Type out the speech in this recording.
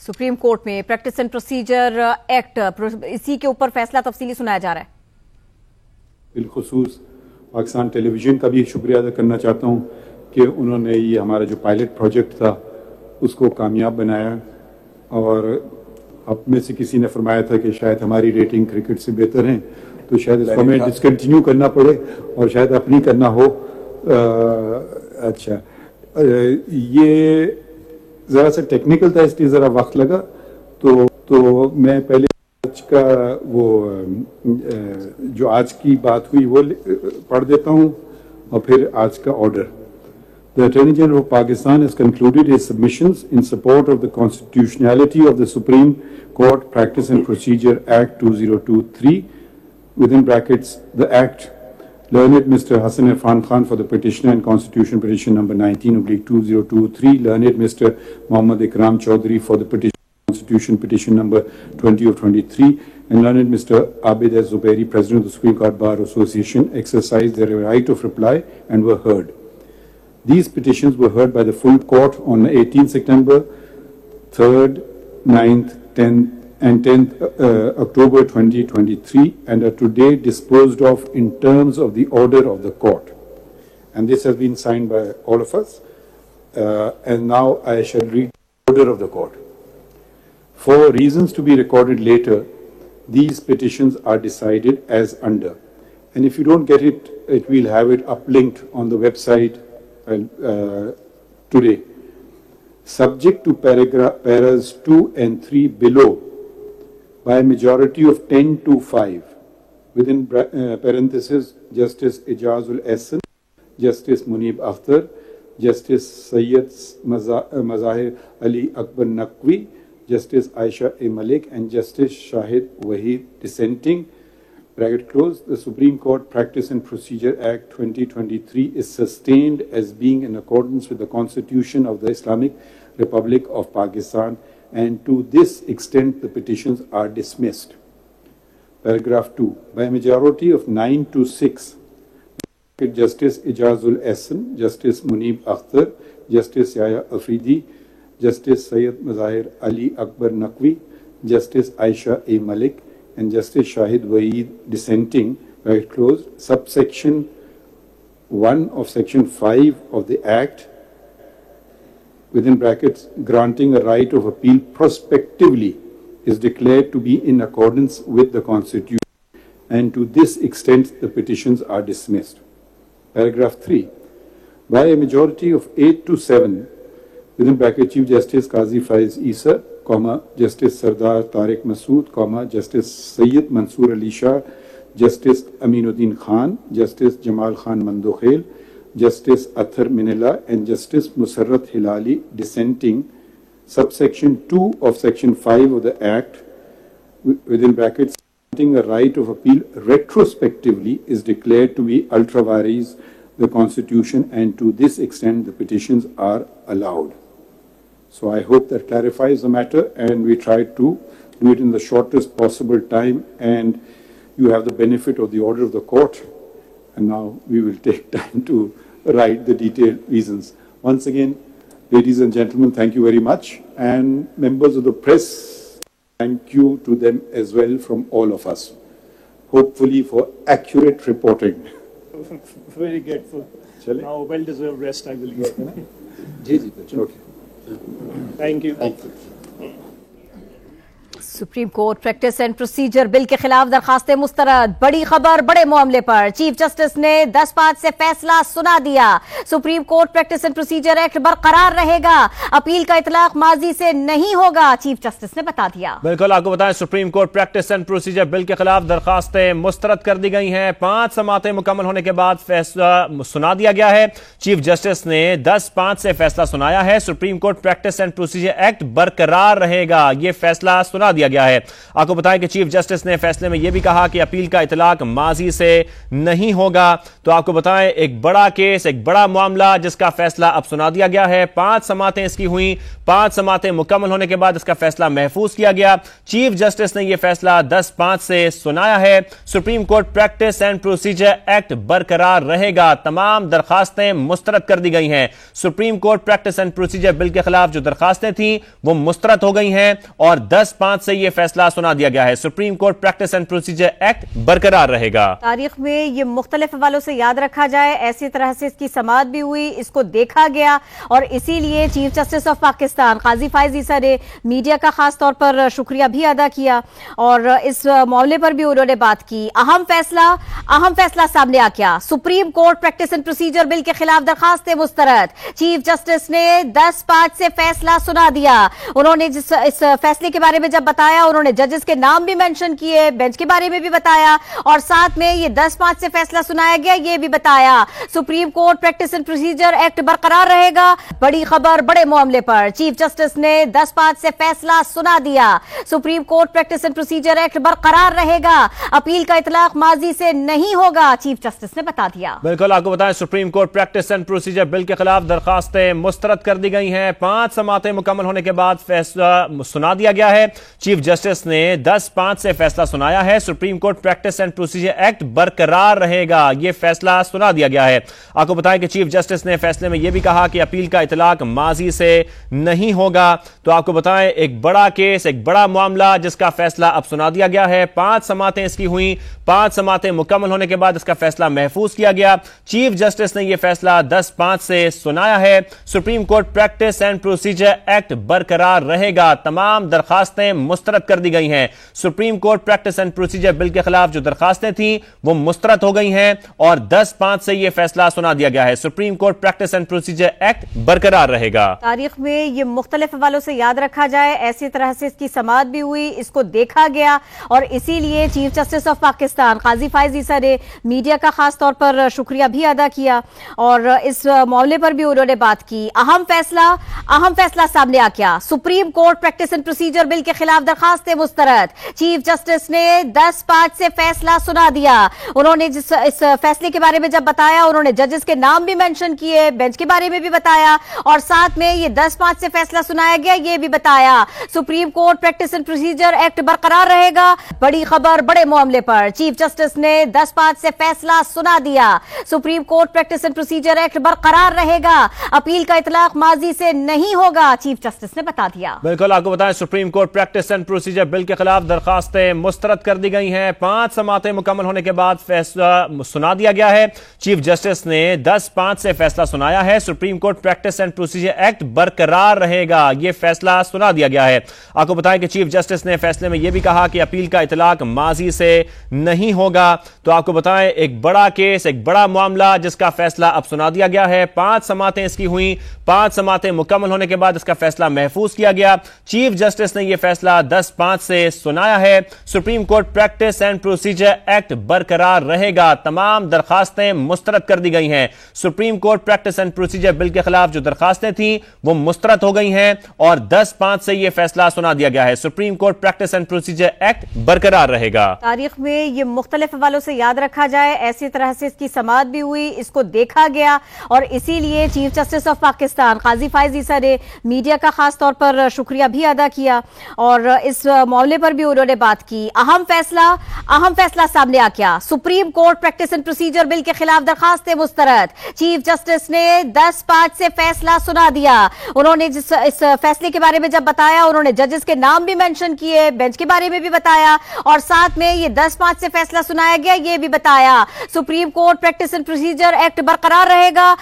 Supreme court में practice and procedure act, इसी के ऊपर फैसला तफसीली सुनाया जा रहा है। बिलखुसूस पाकिस्तान टेलीविजन का भी शुक्रिया अदा करना चाहता हूँ कि उन्होंने ये हमारा जो पायलट प्रोजेक्ट था उसको कामयाब बनाया, और आप में से किसी ने फरमाया था कि शायद हमारी रेटिंग क्रिकेट से बेहतर है, तो शायद इसको हमें डिसकंटिन्यू करना पड़े और शायद अपनी करना हो। अच्छा, ये ज़रा सा टेक्निकल था, इसलिए ज़रा वक्त लगा, तो मैं पहले आज का वो जो आज की बात हुई वो पढ़ देता हूँ और फिर आज का order. The Attorney General of Pakistan has concluded his submissions in support of the constitutionality of the Supreme Court Practice and Procedure Act 2023, within brackets the Act. Learned Mr. Hassan Irfan Khan for the petitioner and constitution petition number 19/2023. Learned Mr. Mohammad Ikram Chaudhary for the constitution petition number 20/23. And learned Mr. Abid S. Zubairi, President of the Supreme Court Bar Association, exercised their right of reply and were heard. These petitions were heard by the full court on 18 September, 3rd, 9th, 10th, and 10th October 2023, and are today disposed of in terms of the order of the court. And this has been signed by all of us. And now I shall read the order of the court. For reasons to be recorded later, these petitions are decided as under. And if you don't get it, we'll have it uplinked on the website today. Subject to paras 2 and 3 below, by a majority of 10-5, within parentheses, Justice Ijazul Ehsan, Justice Munib Akhtar, Justice Sayyid Mazahir Ali Akbar Naqvi, Justice Aisha A. Malik, and Justice Shahid Wahid dissenting, bracket close, the Supreme Court Practice and Procedure Act 2023 is sustained as being in accordance with the Constitution of the Islamic Republic of Pakistan, and to this extent the petitions are dismissed. Paragraph 2. By a majority of 9-6, Justice Ijazul Ehsan, Justice Munib Akhtar, Justice Yahya Afridi, Justice Sayyid Mazahir Ali Akbar Naqvi, Justice Aisha A. Malik, and Justice Shahid Wahid dissenting, right closed, subsection 1 of section 5 of the Act, within brackets, granting a right of appeal prospectively, is declared to be in accordance with the Constitution, and to this extent the petitions are dismissed. Paragraph 3. By a majority of 8-7, within bracket Chief Justice Qazi Faiz Isa, Justice Sardar Tariq Masood, Justice Sayyid Mansoor Ali Shah, Justice Aminuddin Khan, Justice Jamal Khan Mandokhel, Justice Athar Minella, and Justice Musarrat Hilali dissenting, subsection 2 of section 5 of the Act, within brackets, granting a right of appeal retrospectively, is declared to be ultra vires the Constitution, and to this extent the petitions are allowed. So I hope that clarifies the matter, and we tried to do it in the shortest possible time, and you have the benefit of the order of the court, and now we will take time to write the detailed reasons. Once again, ladies and gentlemen, thank you very much, and members of the press, thank you to them as well from all of us, hopefully for accurate reporting. Very grateful. Now well-deserved rest I will get. Okay. Thank you. Supreme court practice and procedure bill के खिलाफ दरखास्तें मुस्तरद। बड़ी खबर बड़े मामले पर chief justice ने 10-5 से फैसला सुना दिया। Supreme court practice and procedure act बरकरार रहेगा, अपील का इतलाक माजी से नहीं होगा, चीफ जस्टिस ने बता दिया। बिल्कुल, आपको बताएं supreme court practice and procedure bill के खिलाफ दरखास्तें मुस्तरद कर दी गई हैं। 5 समातें मुकम्मल होने के बाद फैसला सुना दिया गया है। चीफ जस्टिस ने 10-5 से फैसला सुनाया है। Supreme court practice and procedure act बरकरार रहेगा, यह फैसला सुना सुना दिया गया है। आपको बताएं कि चीफ जस्टिस ने फैसले में यह भी कहा कि अपील का इतलाक माजी से नहीं होगा। तो आपको बताएं एक बड़ा केस, एक बड़ा मामला जिसका फैसला अब सुना दिया गया है। 5 समातें इसकी हुई, 5 समातें मुकम्मल होने के बाद इसका फैसला महफूज किया गया। चीफ जस्टिस ने यह फैसला 10-5 से सुनाया है। Supreme court practice and procedure act बरकरार रहेगा। तमाम दरखास्तें मुस्तरद कर दी गई हैं। Supreme court practice and procedure bill के खिलाफ जो दरखास्तें थी वो मुस्तरद हो गई हैं और 10-5 से यह फैसला सुना दिया गया है। Supreme court practice and procedure act बरकरार रहेगा। तारीख में ये मुख्तलिफ हवालों से याद रखा जाए, ऐसी तरह से इसकी समाअत भी हुई, इसको देखा गया और इसीलिए चीफ जस्टिस ऑफ पाकिस्तान काजी फायज ईसा ने मीडिया का खास तौर पर शुक्रिया भी अदा किया और इस मामले पर भी उन्होंने बात की। अहम फैसला सामने आ गया। Supreme court practice and procedure bill के खिलाफ दरखास्तें मुस्तरद। चीफ जस्टिस ने 10-5 से फैसला सुना दिया। उन्होंने इस फैसले के बारे में जब बताया, उन्होंने जजेस के नाम भी मेंशन किए, बेंच के बारे में भी बताया और साथ में ये 10-5 से फैसला सुनाया गया ये भी बताया। Supreme court practice and procedure act बरकरार रहेगा। बड़ी खबर बड़े मामले पर चीफ जस्टिस ने 10-5 से फैसला सुना दिया। Supreme court practice and procedure act बरकरार रहेगा। अपील का इतलाक माजी से नहीं होगा, चीफ जस्टिस ने बता दिया। बिल्कुल, आपको बताएं supreme court practice and procedure bill के खिलाफ दरखास्तें मुस्तरद कर दी गई हैं। 5 समातें मुकम्मल होने के बाद फैसला सुना दिया गया है। चीफ जस्टिस ने 10-5 से फैसला सुनाया है। Supreme court practice and procedure act बरकरार रहेगा, यह फैसला सुना दिया गया है। आपको बताएं कि चीफ जस्टिस ने फैसले में यह भी कहा कि अपील का इतलाक माजी से नहीं होगा। तो आपको बताएं एक बड़ा केस, एक बड़ा मामला जिसका फैसला अब सुना दिया गया है। 5 समातें इसकी हुई, 5 समातें मुकम्मल होने के बाद इसका फैसला महफूज किया गया। चीफ जस्टिस ने यह फैसला 10-5 से सुनाया है। Supreme court practice and procedure act बरकरार रहेगा। तमाम दरखास्तें मुस्तरद कर दी गई हैं। Supreme court practice and procedure bill के खिलाफ जो दरखास्तें थी वो मुस्तरद हो गई हैं और 10-5 से यह फैसला सुना दिया गया है। Supreme court practice and procedure act बरकरार रहेगा। तारीख में ये मुख्तलिफ हवालों से याद रखा जाए, ऐसी तरह से इसकी समाअत भी हुई, इसको देखा गया और इसीलिए चीफ जस्टिस ऑफ पाकिस्तान काजी फायज ईसा ने मीडिया का खास तौर पर शुक्रिया भी अदा किया और इस मामले पर भी उन्होंने बात की। अहम फैसला सामने आ गया। Supreme court practice and procedure bill के खिलाफ दरखास्तें मुस्तरद। चीफ जस्टिस ने 10-5 से फैसला सुना दिया। उन्होंने इस फैसले के बारे में जब बताया, उन्होंने जजेस के नाम भी मेंशन किए, बेंच के बारे में भी बताया और साथ में ये 10-5 से फैसला सुनाया गया ये भी बताया। Supreme court practice and procedure act बरकरार रहेगा। बड़ी खबर बड़े मामले पर चीफ जस्टिस ने 10-5 से फैसला सुना दिया। Supreme court practice and procedure act बरकरार रहेगा। अपील का इतलाक माजी से नहीं होगा, चीफ जस्टिस ने बता दिया। बिल्कुल, आपको बताएं supreme court practice and procedure bill के खिलाफ दरखास्तें मुस्तरद कर दी गई हैं। 5 समातें मुकम्मल होने के बाद फैसला सुना दिया गया है। चीफ जस्टिस ने 10-5 से फैसला सुनाया है। Supreme court practice and procedure act बरकरार रहेगा, यह फैसला सुना दिया गया है। आपको बताएं कि चीफ जस्टिस ने फैसले में यह भी कहा कि अपील का इतलाक माजी से नहीं होगा। तो आपको बताएं एक बड़ा केस, एक बड़ा मामला जिसका फैसला अब सुना दिया गया है। 5 समातें इसकी हुई, 5 समातें मुकम्मल होने के बाद इसका फैसला महफूज किया गया। चीफ जस्टिस ने यह फैसला 10-5 से सुनाया है। Supreme court practice and procedure act बरकरार रहेगा। तमाम दरखास्तें मुस्तरद कर दी गई हैं। Supreme court practice and procedure bill के खिलाफ जो दरखास्तें थी वो मुस्तरद हो गई हैं और 10-5 से यह फैसला सुना दिया गया है। Supreme court practice and procedure act बरकरार रहेगा। तारीख में ये मुख्तलिफ हवालों से याद रखा जाए, ऐसी तरह से इसकी समाअत भी हुई, इसको देखा गया और इसीलिए चीफ जस्टिस ऑफ पाकिस्तान काजी फायज ईसा ने मीडिया का खास तौर पर शुक्रिया भी अदा किया और इस मामले पर भी उन्होंने बात की। अहम फैसला सामने आ गया। Supreme court practice and procedure bill के खिलाफ दरखास्तें मुस्तरद। चीफ जस्टिस ने 10-5 से फैसला सुना दिया। उन्होंने इस फैसले के बारे में जब बताया, उन्होंने जजेस के नाम भी मेंशन किए, बेंच के बारे में भी बताया और साथ में ये 10-5 से फैसला सुनाया गया ये भी बताया। Supreme court practice and procedure act बरकरार रहेगा।